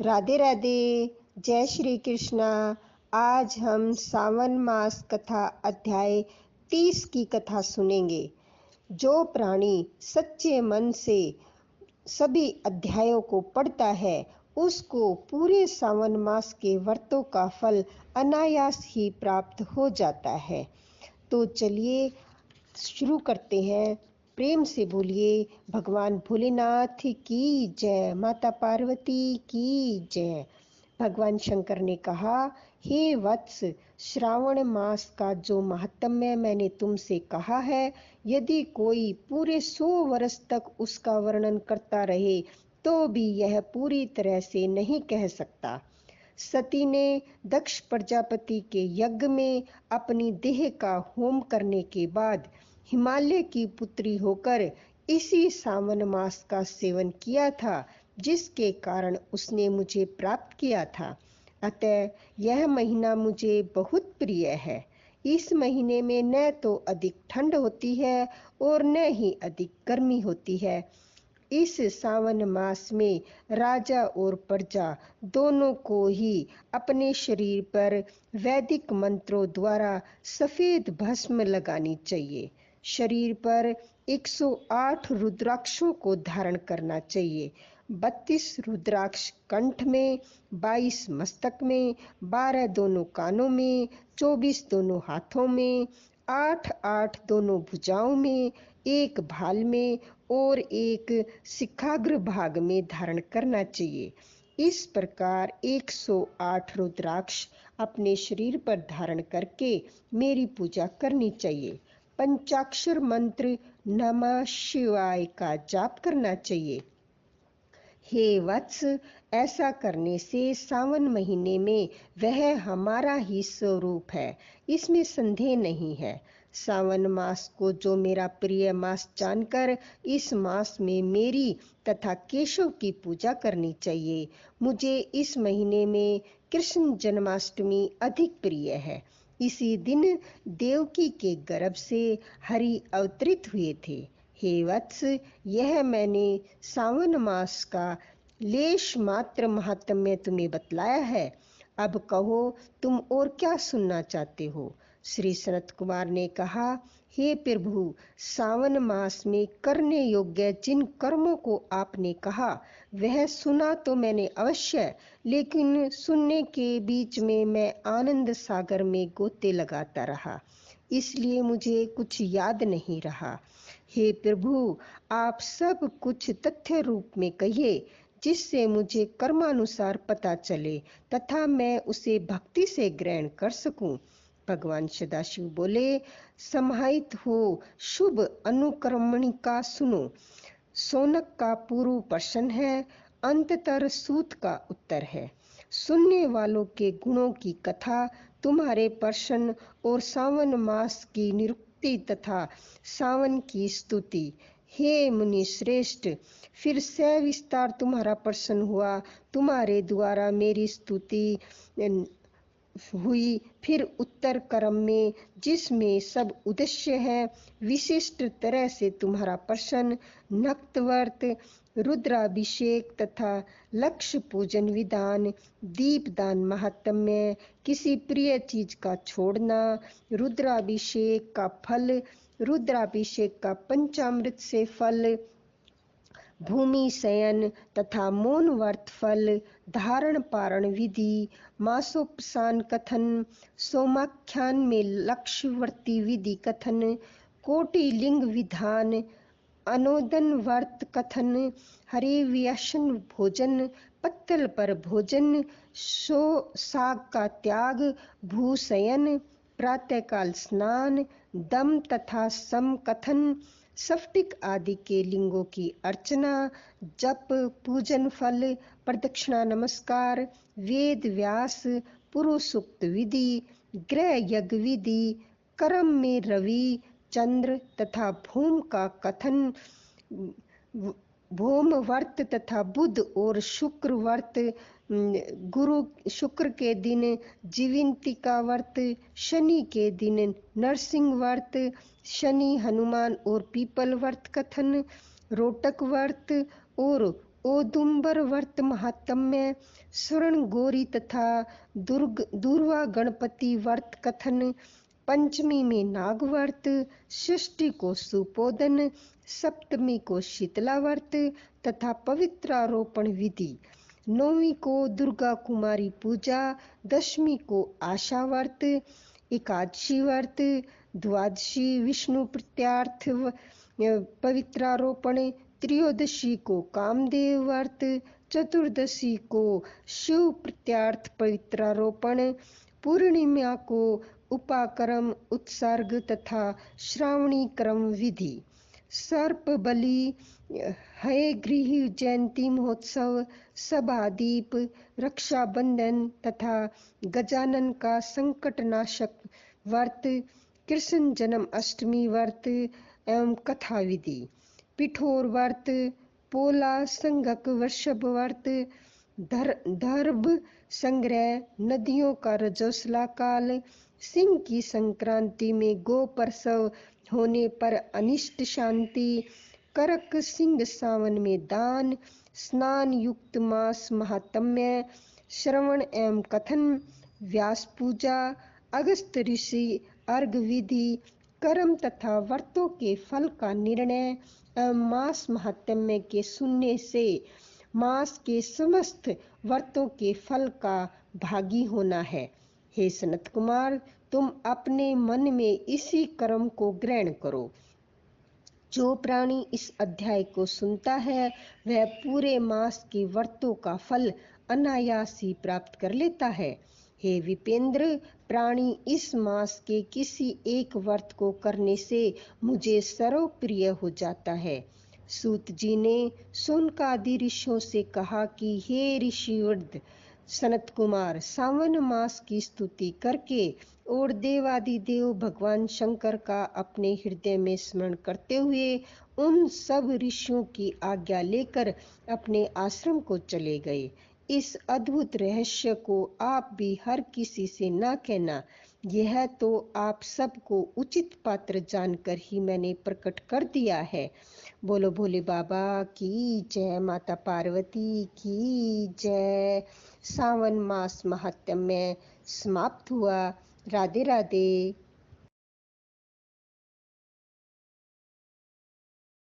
राधे राधे। जय श्री कृष्णा। आज हम सावन मास कथा अध्याय 30 की कथा सुनेंगे। जो प्राणी सच्चे मन से सभी अध्यायों को पढ़ता है उसको पूरे सावन मास के व्रतों का फल अनायास ही प्राप्त हो जाता है। तो चलिए शुरू करते हैं। प्रेम से बोलिए भगवान भोलेनाथ की जय, माता पार्वती की जय। भगवान शंकर ने कहा, हे वत्स, श्रावण मास का जो महात्म्य मैंने तुमसे कहा है, यदि कोई पूरे 100 वर्ष तक उसका वर्णन करता रहे तो भी यह पूरी तरह से नहीं कह सकता। सती ने दक्ष प्रजापति के यज्ञ में अपनी देह का होम करने के बाद हिमालय की पुत्री होकर इसी सावन मास का सेवन किया था, जिसके कारण उसने मुझे प्राप्त किया था। अतः यह महीना मुझे बहुत प्रिय है। इस महीने में न तो अधिक ठंड होती है और न ही अधिक गर्मी होती है। इस सावन मास में राजा और प्रजा दोनों को ही अपने शरीर पर वैदिक मंत्रों द्वारा सफेद भस्म लगानी चाहिए। शरीर पर 108 रुद्राक्षों को धारण करना चाहिए। 32 रुद्राक्ष कंठ में, 22 मस्तक में, 12 दोनों कानों में, 24 दोनों हाथों में, 8 दोनों भुजाओं में, एक भाल में और एक शिखाग्र भाग में धारण करना चाहिए। इस प्रकार 108 रुद्राक्ष अपने शरीर पर धारण करके मेरी पूजा करनी चाहिए। पंचाक्षर मंत्र नमः शिवाय का जाप करना चाहिए। हे वत्स, ऐसा करने से सावन महीने में वह हमारा ही स्वरूप है, इसमें संदेह नहीं है। सावन मास को जो मेरा प्रिय मास जानकर इस मास में मेरी तथा केशव की पूजा करनी चाहिए। मुझे इस महीने में कृष्ण जन्माष्टमी अधिक प्रिय है। इसी दिन देवकी के गर्भ से हरि अवतरित हुए थे। हे वत्स, यह मैंने सावन मास का लेश मात्र महात्म्य तुम्हें बतलाया है। अब कहो, तुम और क्या सुनना चाहते हो? श्री सनत कुमार ने कहा, हे प्रभु, सावन मास में करने योग्य जिन कर्मों को आपने कहा वह सुना तो मैंने अवश्य, लेकिन सुनने के बीच में मैं आनंद सागर में गोते लगाता रहा, इसलिए मुझे कुछ याद नहीं रहा। हे प्रभु, आप सब कुछ तथ्य रूप में कहिए, जिससे मुझे कर्मानुसार पता चले तथा मैं उसे भक्ति से ग्रहण कर सकूं। भगवान सदाशिव बोले, समाहित हो शुभ अनुक्रमणिका सुनो। सोनक का पूर्व प्रश्न है, अंततर सूत का उत्तर है। सुनने वालों के गुणों की कथा, तुम्हारे प्रश्न और सावन मास की निरुक्ति तथा सावन की स्तुति। हे मुनि श्रेष्ठ, फिर सविस्तार तुम्हारा प्रश्न हुआ, तुम्हारे द्वारा मेरी स्तुति हुई, फिर उत्तर क्रम में जिसमें सब उद्देश्य है, विशिष्ट तरह से तुम्हारा प्रश्न नक्तव्रत, रुद्राभिषेक तथा लक्ष्य पूजन विधान, दीपदान महात्म्य, किसी प्रिय चीज का छोड़ना, रुद्राभिषेक का फल, रुद्राभिषेक का पंचामृत से फल, भूमि शयन तथा मौन व्रत फल, धारण पारण विधि, मासोपसान कथन, सोमाख्यान में लक्ष्यवर्ती विधि कथन, कोटि लिंग विधान, अनोदन व्रत कथन, हरि व्यसन भोजन, पत्तल पर भोजन, साग का त्याग, भूशयन, प्रातःकाल स्नान, दम तथा सम कथन, स्फटिक आदि के लिंगों की अर्चना, जप, पूजन फल, प्रदक्षिणा नमस्कार, वेद व्यास, पुरुषोक्त विधि, ग्रह यज्ञ विधि, कर्म में रवि, चंद्र तथा भूम का कथन, भौम व्रत तथा बुध और शुक्र व्रत, गुरु शुक्र के दिन जीविंतिका व्रत, शनि के दिन नरसिंह व्रत, शनि हनुमान और पीपल व्रत कथन, रोटक व्रत और औदुंबर व्रत महात्म्य, स्वर्ण गौरी तथा दुर्वा गणपति व्रत कथन, पंचमी में नाग व्रत, षष्ठी को सुपोदन, सप्तमी को शीतला व्रत तथा पवित्रारोपण विधि, नौवीं को दुर्गा कुमारी पूजा, दशमी को आशा व्रत, एकादशी व्रत, द्वादशी विष्णु प्रत्यार्थ पवित्रारोपण, त्रयोदशी को कामदेव व्रत, चतुर्दशी को शिव प्रत्यार्थ पवित्रारोपण, पूर्णिमा को उपाकर्म उत्सर्ग तथा श्रावणी क्रम विधि, सर्प बलि, हयग्रीव जयंती महोत्सव, सभादीप, रक्षाबंधन तथा गजानन का संकटनाशक व्रत, कृष्ण जन्म अष्टमी व्रत एवं कथा विधि, पिठोर व्रत, पोला संगक वृषभ व्रत, दर्भ संग्रह, नदियों का रजोसला काल, सिंह की संक्रांति में गो प्रसव होने पर अनिष्ट शांति, करक सिंह सावन में दान, स्नान युक्त मास महात्म्य, श्रवण एवं कथन, व्यास पूजा, अगस्त ऋषि अर्घ विधि, कर्म तथा व्रतों के फल का निर्णय एवं मास महात्म्य के सुनने से मास के समस्त व्रतों के फल का भागी होना है। हे सनत कुमार, तुम अपने मन में इसी कर्म को ग्रहण करो। जो प्राणी इस अध्याय को सुनता है वह पूरे मास के व्रतों का फल अनायास ही प्राप्त कर लेता है। हे विपेंद्र, प्राणी इस मास के किसी एक व्रत को करने से मुझे सर्वप्रिय हो जाता है। सूत जी ने शौनकादि ऋषियों से कहा कि हे ऋषिवृंद, सनत कुमार सावन मास की स्तुति करके और देवादिदेव भगवान शंकर का अपने हृदय में स्मरण करते हुए उन सब ऋषियों की आज्ञा लेकर अपने आश्रम को चले गए। इस अद्भुत रहस्य को आप भी हर किसी से न कहना। यह तो आप सबको उचित पात्र जानकर ही मैंने प्रकट कर दिया है। बोलो भोले बाबा की जय, माता पार्वती की जय। सावन मास महात्म्य समाप्त हुआ। राधे राधे।